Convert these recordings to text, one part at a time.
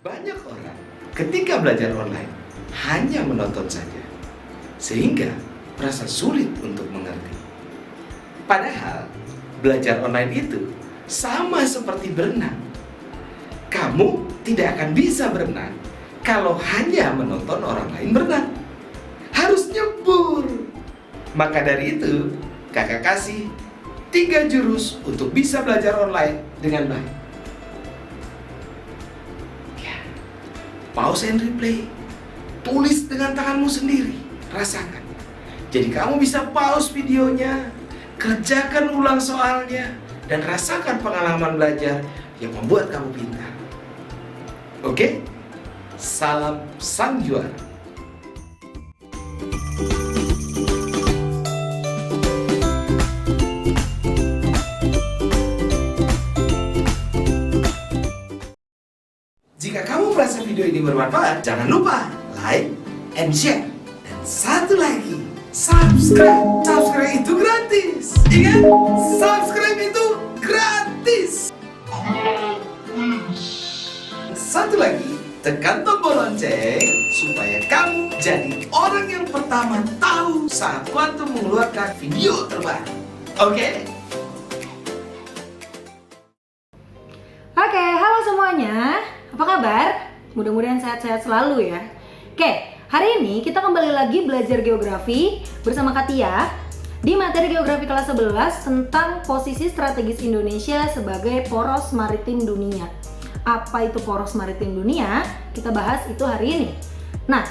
Banyak orang ketika belajar online hanya menonton saja, sehingga merasa sulit untuk mengerti. Padahal belajar online itu sama seperti berenang. Kamu tidak akan bisa berenang kalau hanya menonton orang lain berenang. Harus nyebur. Maka dari itu, kakak kasih 3 jurus untuk bisa belajar online dengan baik. Pause and replay. Tulis dengan tanganmu sendiri. Rasakan. Jadi kamu bisa pause videonya, kerjakan ulang soalnya, dan rasakan pengalaman belajar yang membuat kamu pintar. Oke? Salam sang juara. Jika kamu merasa video ini bermanfaat, jangan lupa like and share. Dan satu lagi, subscribe. Subscribe itu gratis. Ingat, subscribe itu gratis. Satu lagi, tekan tombol lonceng supaya kamu jadi orang yang pertama tahu saat Quantum mengeluarkan video terbaru. Oke? Oke, halo semuanya. Apa kabar? Mudah-mudahan sehat-sehat selalu ya. Oke, hari ini kita kembali lagi belajar geografi bersama Katia di materi geografi kelas 11 tentang posisi strategis Indonesia sebagai poros maritim dunia. Apa itu poros maritim dunia? Kita bahas itu hari ini. Nah,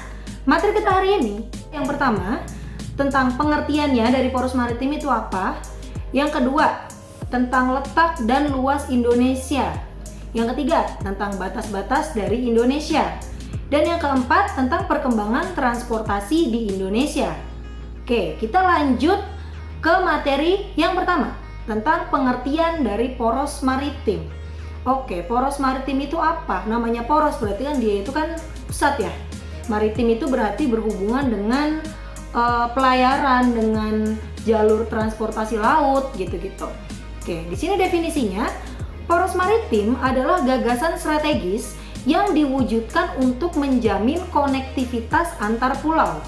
materi kita hari ini yang pertama tentang pengertiannya dari poros maritim itu apa. Yang kedua, tentang letak dan luas Indonesia. Yang ketiga, tentang batas-batas dari Indonesia. Dan yang keempat, tentang perkembangan transportasi di Indonesia. Oke, kita lanjut ke materi yang pertama, tentang pengertian dari poros maritim. Oke, poros maritim itu apa? Namanya poros, berarti kan dia itu kan pusat ya. Maritim itu berarti berhubungan dengan pelayaran, dengan jalur transportasi laut, gitu-gitu. Oke, di sini definisinya, poros maritim adalah gagasan strategis yang diwujudkan untuk menjamin konektivitas antar pulau.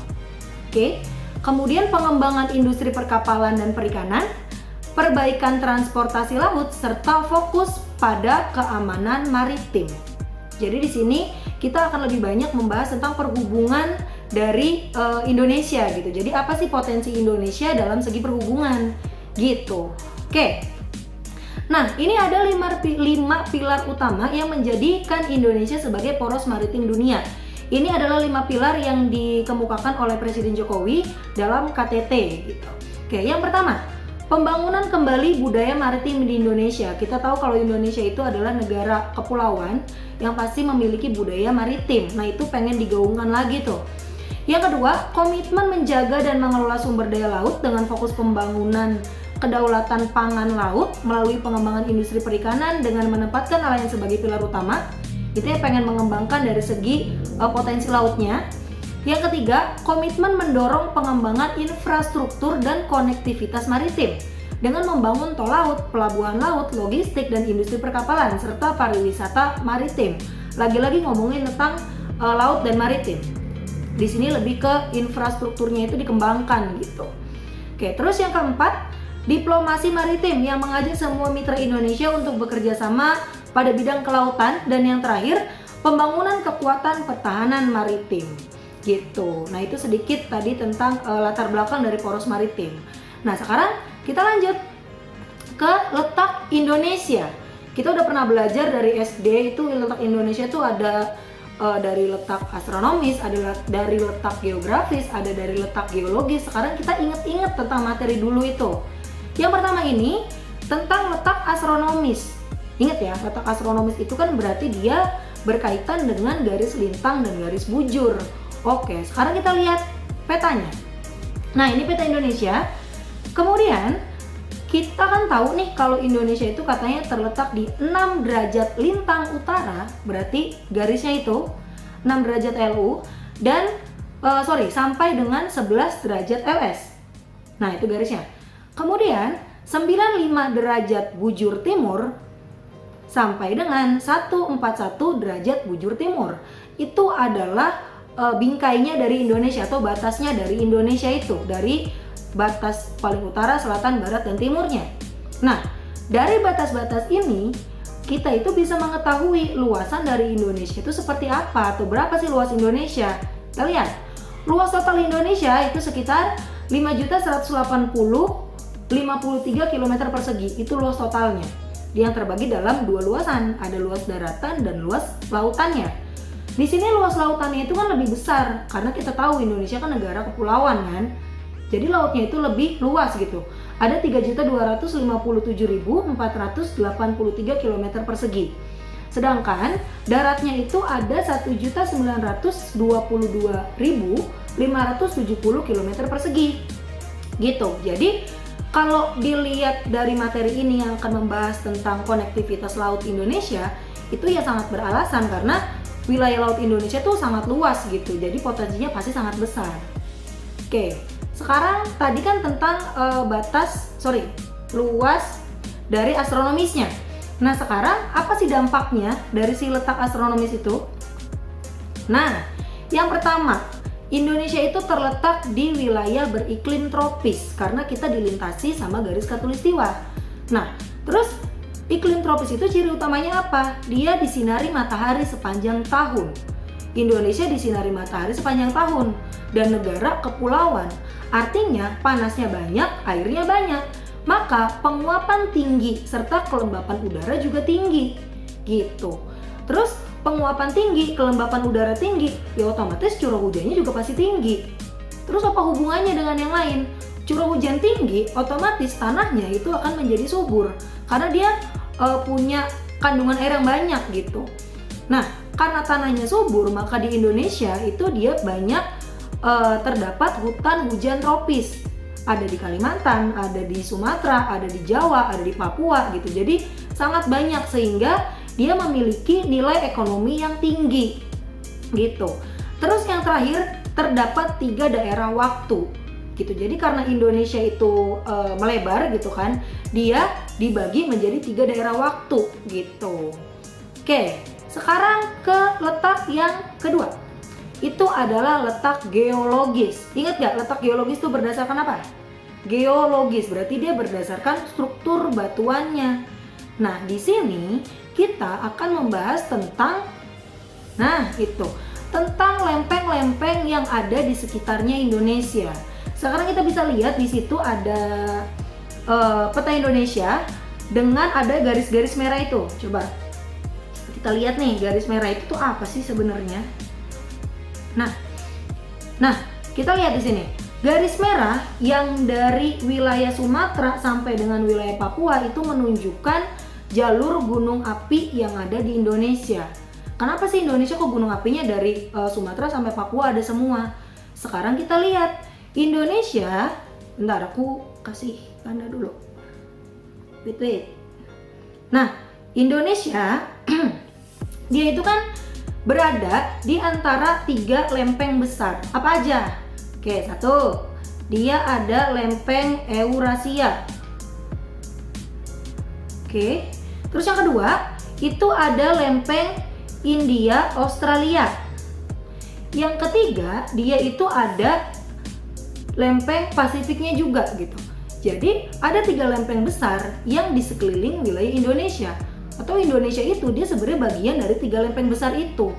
Oke. Kemudian pengembangan industri perkapalan dan perikanan, perbaikan transportasi laut serta fokus pada keamanan maritim. Jadi di sini kita akan lebih banyak membahas tentang perhubungan dari Indonesia gitu. Jadi apa sih potensi Indonesia dalam segi perhubungan gitu. Oke. Nah, ini ada 5 pilar utama yang menjadikan Indonesia sebagai poros maritim dunia. Ini adalah 5 pilar yang dikemukakan oleh Presiden Jokowi dalam KTT gitu. Oke, yang pertama, pembangunan kembali budaya maritim di Indonesia. Kita tahu kalau Indonesia itu adalah negara kepulauan yang pasti memiliki budaya maritim. Nah, itu pengen digaungkan lagi tuh. Yang kedua, komitmen menjaga dan mengelola sumber daya laut dengan fokus pembangunan kedaulatan pangan laut melalui pengembangan industri perikanan dengan menempatkan nelayan sebagai pilar utama. Itu yang pengen mengembangkan dari segi potensi lautnya. Yang ketiga, komitmen mendorong pengembangan infrastruktur dan konektivitas maritim dengan membangun tol laut, pelabuhan laut, logistik dan industri perkapalan serta pariwisata maritim. Lagi-lagi ngomongin tentang laut dan maritim. Di sini lebih ke infrastrukturnya itu dikembangkan gitu. Oke, terus yang keempat, diplomasi maritim yang mengajak semua mitra Indonesia untuk bekerja sama pada bidang kelautan. Dan yang terakhir, pembangunan kekuatan pertahanan maritim gitu. Nah, itu sedikit tadi tentang latar belakang dari poros maritim. Nah, sekarang kita lanjut ke letak Indonesia. Kita udah pernah belajar dari SD itu letak Indonesia itu ada dari letak astronomis, ada dari letak geografis, ada dari letak geologis. Sekarang kita inget-inget tentang materi dulu itu. Yang pertama ini tentang letak astronomis. Ingat ya, letak astronomis itu kan berarti dia berkaitan dengan garis lintang dan garis bujur. Oke, sekarang kita lihat petanya. Nah, ini peta Indonesia. Kemudian kita kan tahu nih kalau Indonesia itu katanya terletak di 6 derajat lintang utara, berarti garisnya itu 6 derajat LU dan sampai dengan 11 derajat LS. Nah, itu garisnya. Kemudian 95 derajat bujur timur sampai dengan 141 derajat bujur timur. Itu adalah bingkainya dari Indonesia atau batasnya dari Indonesia itu, dari batas paling utara, selatan, barat, dan timurnya. Nah, dari batas-batas ini kita itu bisa mengetahui luasan dari Indonesia itu seperti apa atau berapa sih luas Indonesia. Kita lihat, luas total Indonesia itu sekitar 5.180.053 km persegi. Itu luas totalnya. Yang terbagi dalam dua luasan, ada luas daratan dan luas lautannya. Di sini luas lautannya itu kan lebih besar karena kita tahu Indonesia kan negara kepulauan kan. Jadi lautnya itu lebih luas gitu. Ada 3.257.483 km persegi. Sedangkan daratnya itu ada 1.922.570 km persegi. Gitu. Jadi kalau dilihat dari materi ini yang akan membahas tentang konektivitas laut Indonesia, itu ya sangat beralasan karena wilayah laut Indonesia tuh sangat luas gitu, jadi potensinya pasti sangat besar. Oke, sekarang tadi kan tentang luas dari astronomisnya. Nah sekarang apa sih dampaknya dari si letak astronomis itu? Nah, yang pertama, Indonesia itu terletak di wilayah beriklim tropis karena kita dilintasi sama garis khatulistiwa. Nah, terus iklim tropis itu ciri utamanya apa? Dia disinari matahari sepanjang tahun. Indonesia disinari matahari sepanjang tahun dan negara kepulauan. Artinya panasnya banyak, airnya banyak. Maka penguapan tinggi serta kelembapan udara juga tinggi. Gitu. Terus penguapan tinggi, kelembapan udara tinggi, ya otomatis curah hujannya juga pasti tinggi. Terus apa hubungannya dengan yang lain? Curah hujan tinggi, otomatis tanahnya itu akan menjadi subur karena dia punya kandungan air yang banyak gitu. Nah, karena tanahnya subur, maka di Indonesia itu dia banyak terdapat hutan hujan tropis. Ada di Kalimantan, ada di Sumatera, ada di Jawa, ada di Papua gitu. Jadi sangat banyak sehingga dia memiliki nilai ekonomi yang tinggi gitu. Terus yang terakhir terdapat 3 daerah waktu gitu. Jadi karena Indonesia itu melebar gitu kan, dia dibagi menjadi 3 daerah waktu gitu. Oke, sekarang ke letak yang kedua. Itu adalah letak geologis. Ingat gak letak geologis itu berdasarkan apa? Geologis berarti dia berdasarkan struktur batuannya. Nah, di sini kita akan membahas tentang tentang lempeng-lempeng yang ada di sekitarnya Indonesia. Sekarang kita bisa lihat di situ ada peta Indonesia dengan ada garis-garis merah itu. Coba kita lihat nih, garis merah itu tuh apa sih sebenarnya? Nah, kita lihat di sini. Garis merah yang dari wilayah Sumatera sampai dengan wilayah Papua itu menunjukkan jalur gunung api yang ada di Indonesia. Kenapa sih Indonesia kok gunung apinya dari Sumatera sampai Papua ada semua? Sekarang kita lihat Indonesia. Bentar, aku kasih tanda dulu. Wait. Nah, Indonesia dia itu kan berada di antara 3 lempeng besar. Apa aja? Oke, 1. Dia ada lempeng Eurasia. Oke. Terus yang kedua, itu ada lempeng India Australia. Yang ketiga, dia itu ada lempeng Pasifiknya juga gitu. Jadi ada 3 lempeng besar yang di sekeliling wilayah Indonesia. Atau Indonesia itu dia sebenarnya bagian dari 3 lempeng besar itu.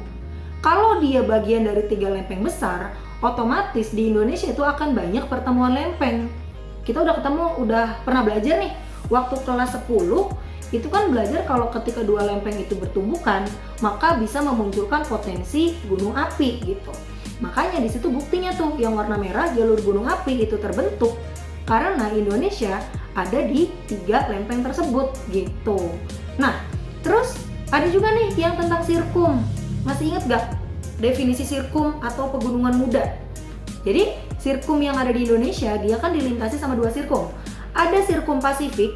Kalau dia bagian dari 3 lempeng besar, otomatis di Indonesia itu akan banyak pertemuan lempeng. Kita udah pernah belajar nih, waktu kelas 10 itu kan belajar kalau ketika 2 lempeng itu bertumbukan, maka bisa memunculkan potensi gunung api gitu. Makanya di situ buktinya tuh yang warna merah jalur gunung api itu terbentuk karena Indonesia ada di 3 lempeng tersebut gitu. Nah, terus ada juga nih yang tentang sirkum. Masih ingat gak definisi sirkum atau pegunungan muda? Jadi sirkum yang ada di Indonesia dia kan dilintasi sama 2 sirkum. Ada sirkum Pasifik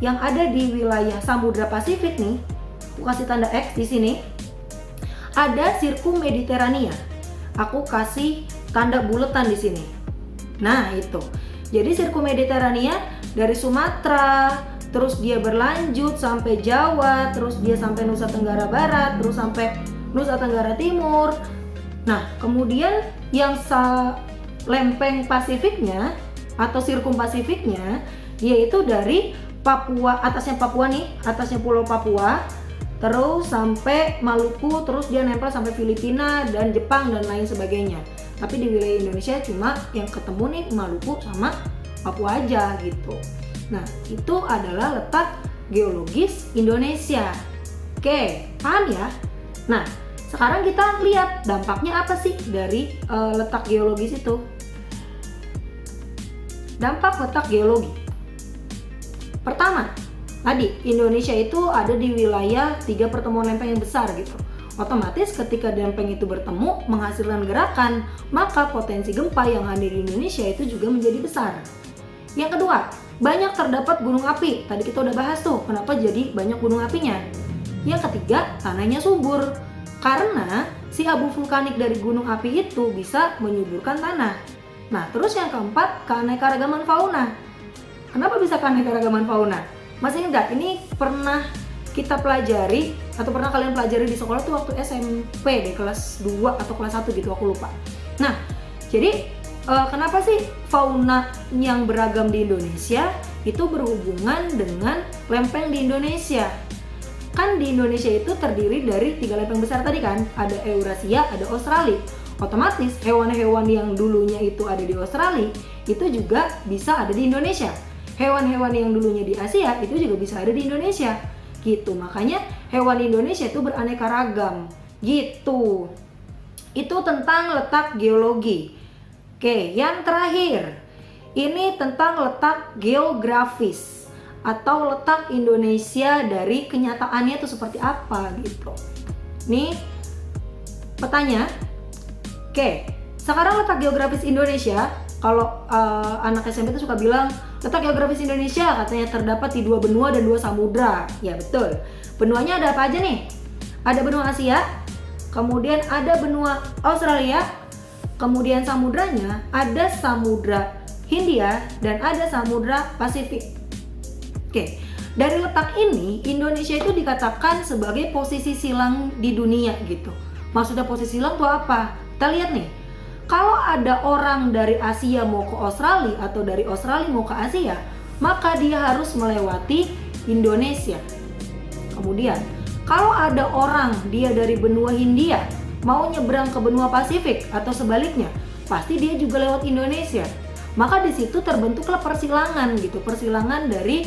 yang ada di wilayah Samudra Pasifik nih. Aku kasih tanda X di sini. Ada sirkum Mediterania. Aku kasih tanda buletan di sini. Nah, itu. Jadi sirkum Mediterania dari Sumatera, terus dia berlanjut sampai Jawa, terus dia sampai Nusa Tenggara Barat, terus sampai Nusa Tenggara Timur. Nah, kemudian yang lempeng Pasifiknya atau sirkum Pasifiknya yaitu dari Papua, atasnya Papua nih, atasnya Pulau Papua, terus sampai Maluku, terus dia nempel sampai Filipina dan Jepang dan lain sebagainya. Tapi di wilayah Indonesia cuma yang ketemu nih Maluku sama Papua aja gitu. Nah, itu adalah letak geologis Indonesia. Oke, paham ya? Nah, sekarang kita lihat dampaknya apa sih dari letak geologis itu. Dampak letak geologi. Pertama, tadi Indonesia itu ada di wilayah 3 pertemuan lempeng yang besar gitu. Otomatis ketika lempeng itu bertemu menghasilkan gerakan, maka potensi gempa yang hadir di Indonesia itu juga menjadi besar. Yang kedua, banyak terdapat gunung api. Tadi kita udah bahas tuh, kenapa jadi banyak gunung apinya. Yang ketiga, tanahnya subur. Karena si abu vulkanik dari gunung api itu bisa menyuburkan tanah. Nah, terus yang keempat, keanekaragaman fauna. Kenapa bisa keanekaragaman fauna? Masih ingat, ini pernah kita pelajari atau pernah kalian pelajari di sekolah tuh waktu SMP deh, kelas 2 atau kelas 1 gitu, aku lupa. Nah, jadi kenapa sih fauna yang beragam di Indonesia itu berhubungan dengan lempeng di Indonesia? Kan di Indonesia itu terdiri dari 3 lempeng besar tadi kan, ada Eurasia, ada Australia. Otomatis hewan-hewan yang dulunya itu ada di Australia itu juga bisa ada di Indonesia. Hewan-hewan yang dulunya di Asia itu juga bisa ada di Indonesia. Gitu, makanya hewan Indonesia itu beraneka ragam. Gitu. Itu tentang letak geologi. Oke, yang terakhir, ini tentang letak geografis atau letak Indonesia dari kenyataannya itu seperti apa gitu. Nih petanya. Oke, sekarang letak geografis Indonesia, kalau anak SMP itu suka bilang letak geografis Indonesia katanya terdapat di 2 benua dan 2 samudra. Ya betul. Benuanya ada apa aja nih? Ada benua Asia, kemudian ada benua Australia, kemudian samudranya ada samudra Hindia dan ada samudra Pasifik. Oke, dari letak ini Indonesia itu dikatakan sebagai posisi silang di dunia gitu. Maksudnya posisi silang itu apa? Kita lihat nih, kalau ada orang dari Asia mau ke Australia atau dari Australia mau ke Asia, maka dia harus melewati Indonesia. Kemudian, kalau ada orang dia dari benua Hindia mau nyebrang ke benua Pasifik atau sebaliknya, pasti dia juga lewat Indonesia. Maka di situ terbentuklah persilangan gitu, persilangan dari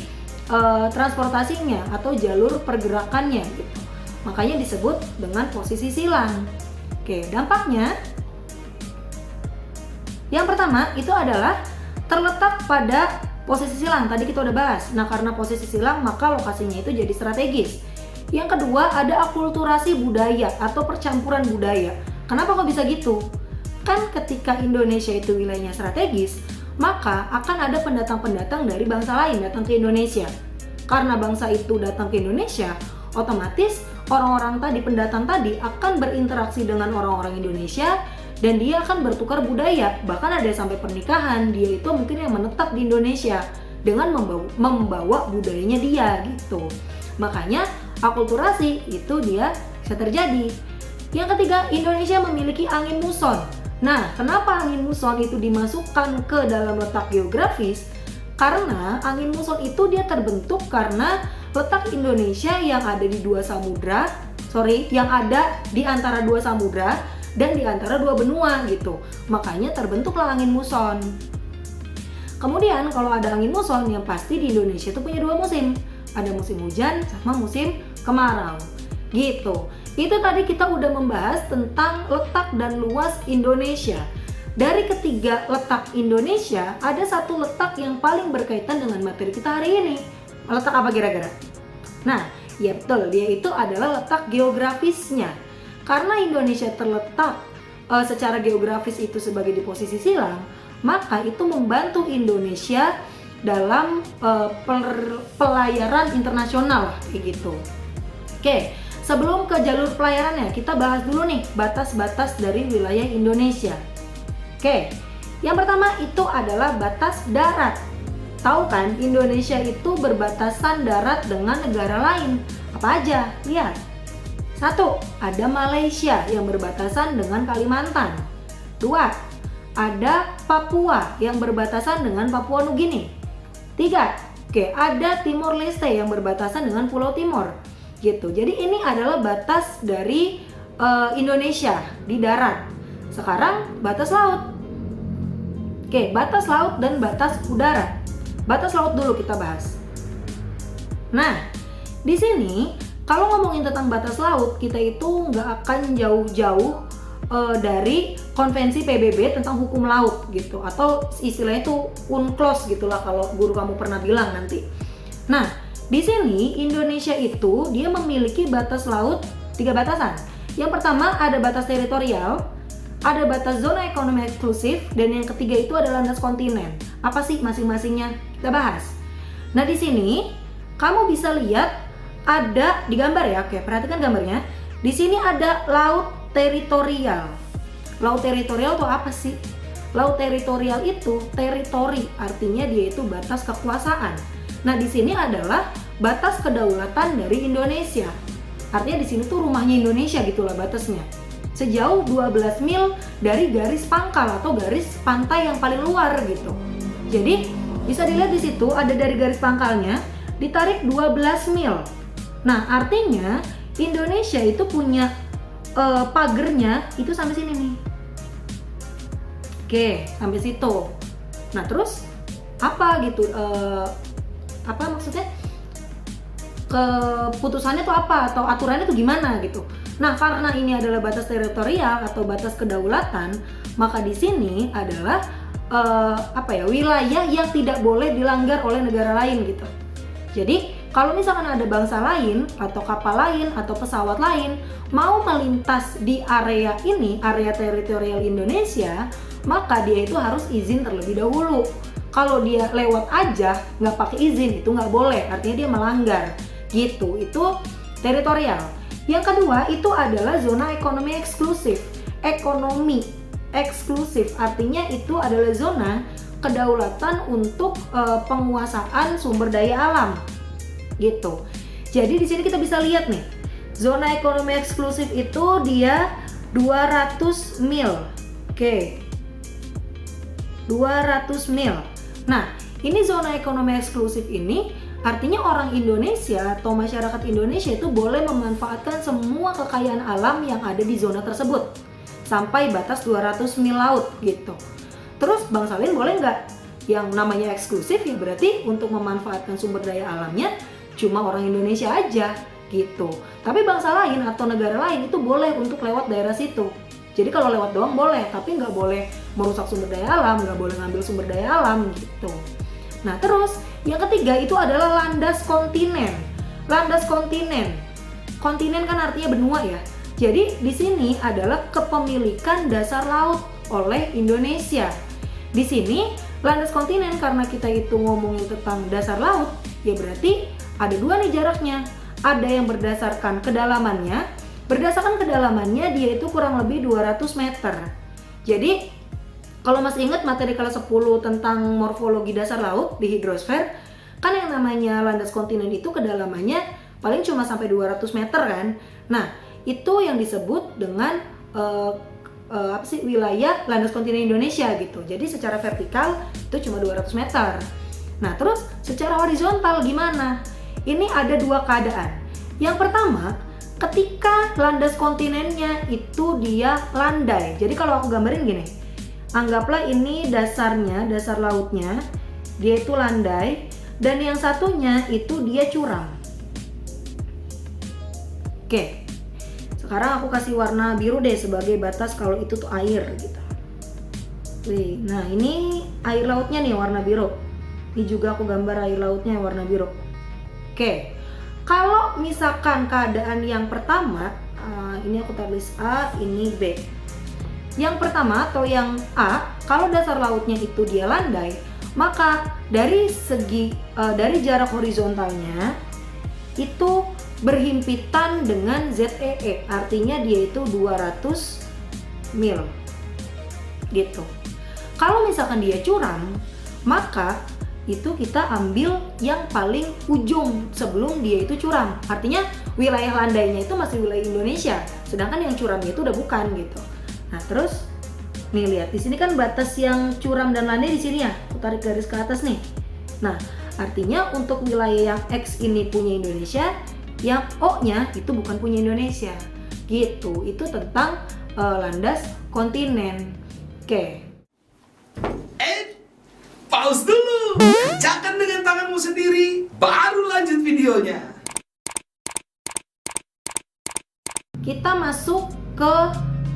transportasinya atau jalur pergerakannya gitu. Makanya disebut dengan posisi silang. Oke, dampaknya yang pertama itu adalah terletak pada posisi silang. Tadi kita udah bahas. Nah, karena posisi silang maka lokasinya itu jadi strategis. Yang kedua ada akulturasi budaya atau percampuran budaya. Kenapa kok bisa gitu? Kan ketika Indonesia itu wilayahnya strategis, maka akan ada pendatang-pendatang dari bangsa lain datang ke Indonesia. Karena bangsa itu datang ke Indonesia, otomatis orang-orang tadi, pendatang tadi akan berinteraksi dengan orang-orang Indonesia dan dia akan bertukar budaya. Bahkan ada sampai pernikahan, dia itu mungkin yang menetap di Indonesia dengan membawa budayanya dia gitu. Makanya akulturasi itu dia bisa terjadi. Yang ketiga, Indonesia memiliki angin muson. Nah, kenapa angin muson itu dimasukkan ke dalam letak geografis? Karena angin muson itu dia terbentuk karena letak Indonesia yang ada di yang ada di antara 2 samudra dan di antara 2 benua gitu. Makanya terbentuklah angin muson. Kemudian kalau ada angin muson, yang pasti di Indonesia itu punya 2 musim. Ada musim hujan sama musim kemarau. Gitu. Itu tadi kita udah membahas tentang letak dan luas Indonesia. Dari ketiga letak Indonesia, ada satu letak yang paling berkaitan dengan materi kita hari ini. Letak apa kira-kira? Nah, ya betul, dia itu adalah letak geografisnya. Karena Indonesia terletak secara geografis itu sebagai di posisi silang, maka itu membantu Indonesia dalam pelayaran internasional kayak gitu. Oke, sebelum ke jalur pelayarannya, kita bahas dulu nih batas-batas dari wilayah Indonesia. Oke, yang pertama itu adalah batas darat. Tahu kan, Indonesia itu berbatasan darat dengan negara lain. Apa aja? Lihat. 1. Ada Malaysia yang berbatasan dengan Kalimantan. 2. Ada Papua yang berbatasan dengan Papua Nugini. 3. Oke, ada Timor Leste yang berbatasan dengan Pulau Timor. Gitu. Jadi ini adalah batas dari Indonesia di darat. Sekarang batas laut. Oke, batas laut dan batas udara. Batas laut dulu kita bahas. Nah, di sini kalau ngomongin tentang batas laut, kita itu nggak akan jauh-jauh dari konvensi PBB tentang hukum laut gitu, atau istilahnya itu UNCLOS gitulah kalau guru kamu pernah bilang nanti. Nah, di sini Indonesia itu dia memiliki batas laut 3 batasan. Yang pertama ada batas teritorial, ada batas zona ekonomi eksklusif, dan yang ketiga itu adalah landas kontinen. Apa sih masing-masingnya? Kita bahas. Nah, di sini kamu bisa lihat ada di gambar ya. Oke, perhatikan gambarnya. Di sini ada laut teritorial. Laut teritorial itu apa sih? Laut teritorial itu teritori, artinya dia itu batas kekuasaan. Nah, di sini adalah batas kedaulatan dari Indonesia. Artinya di sini tuh rumahnya Indonesia gitulah batasnya. Sejauh 12 mil dari garis pangkal atau garis pantai yang paling luar gitu. Jadi bisa dilihat di situ ada dari garis pangkalnya ditarik 12 mil. Nah, artinya Indonesia itu punya pagernya itu sampai sini nih. Oke, sampai situ. Nah, terus apa gitu? Apa maksudnya? Keputusannya tuh apa atau aturannya tuh gimana gitu. Nah, karena ini adalah batas teritorial atau batas kedaulatan, maka di sini adalah wilayah yang tidak boleh dilanggar oleh negara lain gitu. Jadi kalau misalkan ada bangsa lain atau kapal lain atau pesawat lain mau melintas di area ini, area teritorial Indonesia, maka dia itu harus izin terlebih dahulu. Kalau dia lewat aja nggak pakai izin itu nggak boleh, artinya dia melanggar gitu. Itu teritorial. Yang kedua itu adalah zona ekonomi eksklusif. Ekonomi eksklusif artinya itu adalah zona kedaulatan untuk penguasaan sumber daya alam gitu. Jadi di sini kita bisa lihat nih, zona ekonomi eksklusif itu dia 200 mil. Oke. 200 mil. Nah, ini zona ekonomi eksklusif ini artinya orang Indonesia atau masyarakat Indonesia itu boleh memanfaatkan semua kekayaan alam yang ada di zona tersebut sampai batas 200 mil laut gitu. Terus bangsa lain boleh nggak? Yang namanya eksklusif ya berarti untuk memanfaatkan sumber daya alamnya cuma orang Indonesia aja gitu. Tapi bangsa lain atau negara lain itu boleh untuk lewat daerah situ. Jadi kalau lewat doang boleh, tapi nggak boleh merusak sumber daya alam, nggak boleh ngambil sumber daya alam gitu. Nah, terus yang ketiga itu adalah landas kontinen. Landas kontinen. Kontinen kan artinya benua ya. Jadi di sini adalah kepemilikan dasar laut oleh Indonesia. Di sini landas kontinen karena kita itu ngomongin tentang dasar laut, ya berarti ada dua nih jaraknya. Ada yang berdasarkan kedalamannya. Berdasarkan kedalamannya dia itu kurang lebih 200 meter. Jadi kalau masih ingat materi kelas 10 tentang morfologi dasar laut di hidrosfer, kan yang namanya landas kontinen itu kedalamannya paling cuma sampai 200 meter kan. Nah, itu yang disebut dengan wilayah landas kontinen Indonesia gitu. Jadi secara vertikal itu cuma 200 meter. Nah, terus secara horizontal gimana? Ini ada dua keadaan. Yang pertama, ketika landas kontinennya itu dia landai. Jadi kalau aku gambarin gini, anggaplah ini dasarnya, dasar lautnya, dia itu landai, dan yang satunya itu dia curam. Oke, sekarang aku kasih warna biru deh sebagai batas kalau itu tuh air gitu. Wih, nah ini air lautnya nih warna biru. Ini juga aku gambar air lautnya warna biru. Oke, kalau misalkan keadaan yang pertama, ini aku tulis A, ini B. Yang pertama atau yang A, kalau dasar lautnya itu dia landai, maka dari dari jarak horizontalnya itu berhimpitan dengan ZEE, artinya dia itu 200 mil gitu. Kalau misalkan dia curam, maka itu kita ambil yang paling ujung sebelum dia itu curam. Artinya wilayah landainya itu masih wilayah Indonesia, sedangkan yang curamnya itu udah bukan gitu. Nah terus nih lihat di sini kan batas yang curam dan landai di sini ya, aku tarik garis ke atas nih. Nah artinya untuk wilayah yang X ini punya Indonesia, yang O-nya itu bukan punya Indonesia gitu. Itu tentang landas kontinen. Oke. Pause dulu, kerjakan dengan tanganmu sendiri, baru lanjut videonya. Kita masuk ke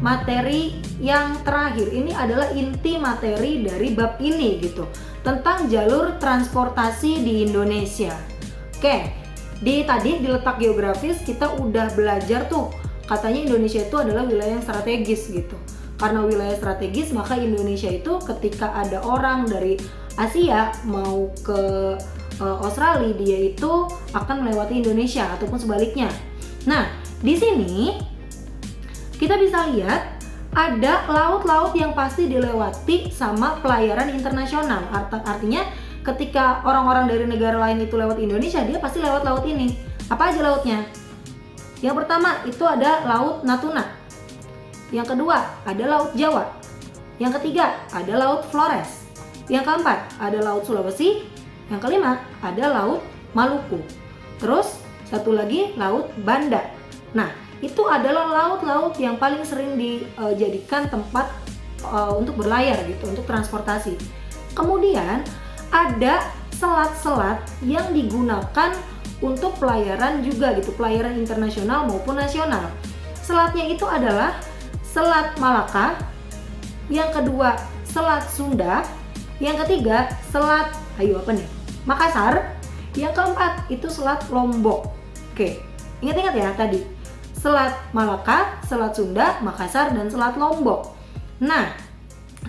materi yang terakhir. Ini adalah inti materi dari bab ini gitu, tentang jalur transportasi di Indonesia. Oke, tadi di letak geografis kita udah belajar tuh, katanya Indonesia itu adalah wilayah yang strategis gitu. Karena wilayah strategis, maka Indonesia itu ketika ada orang dari Asia mau ke Australia, dia itu akan melewati Indonesia ataupun sebaliknya. Nah, di sini kita bisa lihat ada laut-laut yang pasti dilewati sama pelayaran internasional. Artinya ketika orang-orang dari negara lain itu lewat Indonesia, dia pasti lewat laut ini. Apa aja lautnya? Yang pertama itu ada Laut Natuna. Yang kedua ada Laut Jawa. Yang ketiga ada Laut Flores. Yang keempat ada Laut Sulawesi. Yang kelima ada Laut Maluku. Terus satu lagi Laut Banda. Nah, itu adalah laut-laut yang paling sering dijadikan tempat untuk berlayar gitu, untuk transportasi. Kemudian ada selat-selat yang digunakan untuk pelayaran juga gitu, pelayaran internasional maupun nasional. Selatnya itu adalah Selat Malaka, yang kedua Selat Sunda, yang ketiga Selat Makassar, yang keempat itu Selat Lombok. Oke, ingat-ingat ya tadi, Selat Malaka, Selat Sunda, Makassar, dan Selat Lombok. Nah,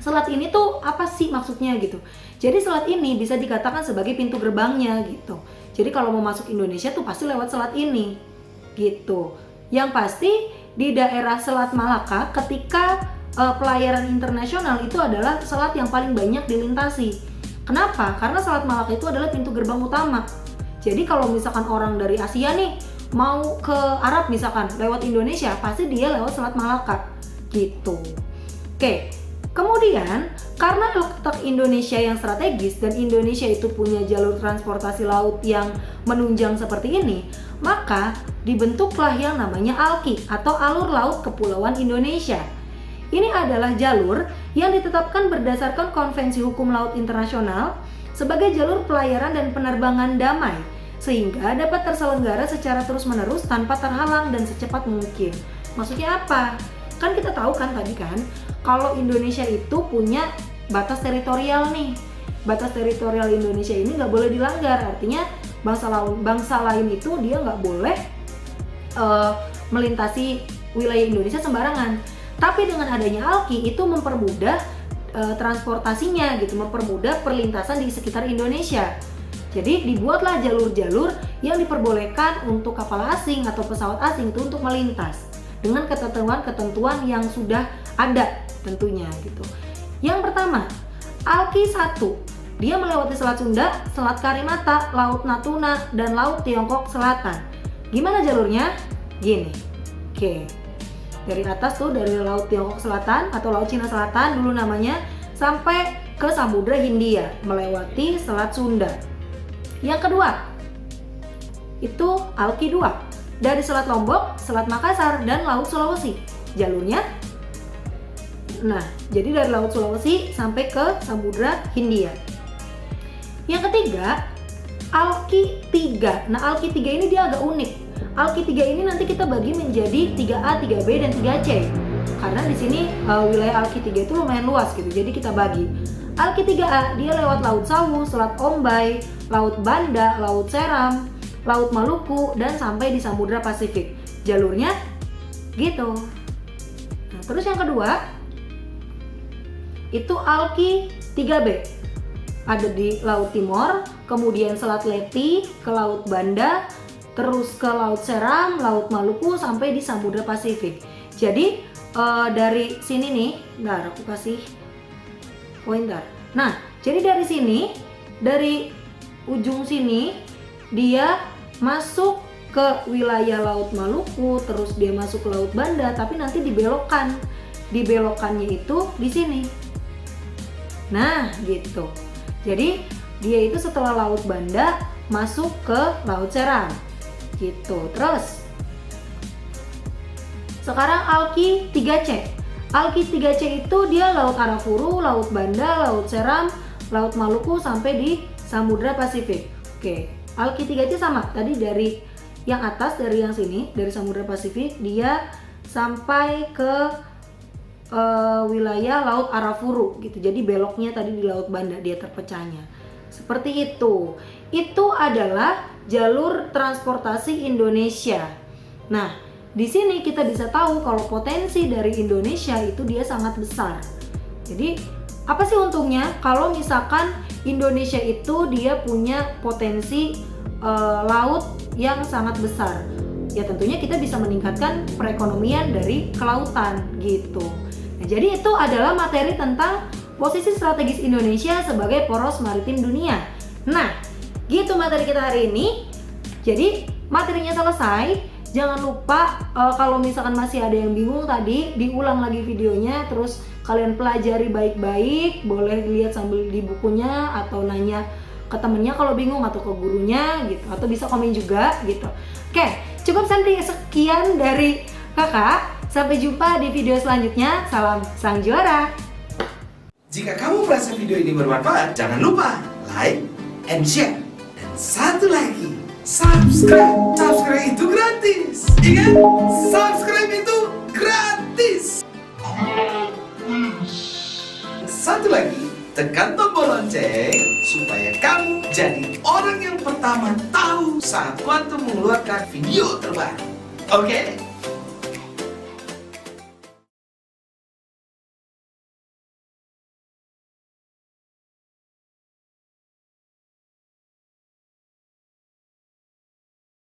selat ini tuh apa sih maksudnya gitu? Jadi selat ini bisa dikatakan sebagai pintu gerbangnya gitu. Jadi kalau mau masuk Indonesia tuh pasti lewat selat ini gitu. Yang pasti di daerah Selat Malaka ketika pelayaran internasional itu adalah selat yang paling banyak dilintasi. Kenapa? Karena Selat Malaka itu adalah pintu gerbang utama. Jadi kalau misalkan orang dari Asia nih mau ke Arab misalkan lewat Indonesia, pasti dia lewat Selat Malaka gitu. Oke, kemudian karena letak Indonesia yang strategis dan Indonesia itu punya jalur transportasi laut yang menunjang seperti ini, maka dibentuklah yang namanya ALKI atau Alur Laut Kepulauan Indonesia. Ini adalah jalur yang ditetapkan berdasarkan Konvensi Hukum Laut Internasional sebagai jalur pelayaran dan penerbangan damai, sehingga dapat terselenggara secara terus-menerus tanpa terhalang dan secepat mungkin. Maksudnya apa? Kan kita tahu kan tadi kan, kalau Indonesia itu punya batas teritorial nih. Batas teritorial Indonesia ini nggak boleh dilanggar. Artinya bangsa lain itu dia nggak boleh melintasi wilayah Indonesia sembarangan. Tapi dengan adanya ALKI itu mempermudah transportasinya gitu, mempermudah perlintasan di sekitar Indonesia. Jadi dibuatlah jalur-jalur yang diperbolehkan untuk kapal asing atau pesawat asing itu untuk melintas dengan ketentuan-ketentuan yang sudah ada tentunya gitu. Yang pertama, ALKI 1, dia melewati Selat Sunda, Selat Karimata, Laut Natuna, dan Laut Tiongkok Selatan. Gimana jalurnya? Gini. Oke. Dari atas tuh, dari Laut Tiongkok Selatan atau Laut Cina Selatan dulu namanya, sampai ke Samudra Hindia melewati Selat Sunda. Yang kedua, itu ALKI 2, dari Selat Lombok, Selat Makassar, dan Laut Sulawesi. Jalurnya, nah, jadi dari Laut Sulawesi sampai ke Samudra Hindia. Yang ketiga, ALKI 3. Nah, ALKI 3 ini dia agak unik. ALKI 3 ini nanti kita bagi menjadi 3A, 3B, dan 3C. Karena di sini wilayah ALKI 3 itu lumayan luas gitu, jadi kita bagi. ALKI 3A dia lewat Laut Sawu, Selat Ombai, Laut Banda, Laut Seram, Laut Maluku, dan sampai di Samudra Pasifik. Jalurnya gitu. Nah, terus yang kedua itu ALKI 3B. Ada di Laut Timor, kemudian Selat Leti, ke Laut Banda, terus ke Laut Seram, Laut Maluku, sampai di Samudra Pasifik. Jadi dari sini nih, bentar aku kasih pointer. Nah, jadi dari sini dari ujung sini dia masuk ke wilayah Laut Maluku, terus dia masuk ke Laut Banda, tapi nanti dibelokkan. Dibelokannya itu di sini. Nah, gitu. Jadi dia itu setelah Laut Banda masuk ke Laut Seram. Gitu. Terus sekarang Alki 3C. Alki 3C itu dia Laut Arafuru, Laut Banda, Laut Seram, Laut Maluku sampai di Samudra Pasifik. Oke, Alki 3C sama. Tadi dari yang atas, dari yang sini, dari Samudra Pasifik dia sampai ke wilayah Laut Arafuru gitu. Jadi beloknya tadi di Laut Banda dia terpecahnya. Seperti itu. Itu adalah jalur transportasi Indonesia. Nah, di sini kita bisa tahu kalau potensi dari Indonesia itu dia sangat besar. Jadi, apa sih untungnya kalau misalkan Indonesia itu dia punya potensi laut yang sangat besar? Ya tentunya kita bisa meningkatkan perekonomian dari kelautan gitu. Nah, jadi itu adalah materi tentang posisi strategis Indonesia sebagai poros maritim dunia. Nah, gitu materi kita hari ini. Jadi materinya selesai. Jangan lupa kalau misalkan masih ada yang bingung tadi, diulang lagi videonya, terus kalian pelajari baik-baik. Boleh lihat sambil di bukunya atau nanya ke temennya kalau bingung atau ke gurunya gitu, atau bisa komen juga gitu. Oke, cukup sampai sekian dari kakak. Sampai jumpa di video selanjutnya. Salam sang juara. Jika kamu merasa video ini bermanfaat, jangan lupa like and share. Dan satu lagi, subscribe. Subscribe itu gratis. Ingat, subscribe itu gratis. Satu lagi, tekan tombol lonceng supaya kamu jadi orang yang pertama tahu saat Quantum mengeluarkan video terbaru. Oke?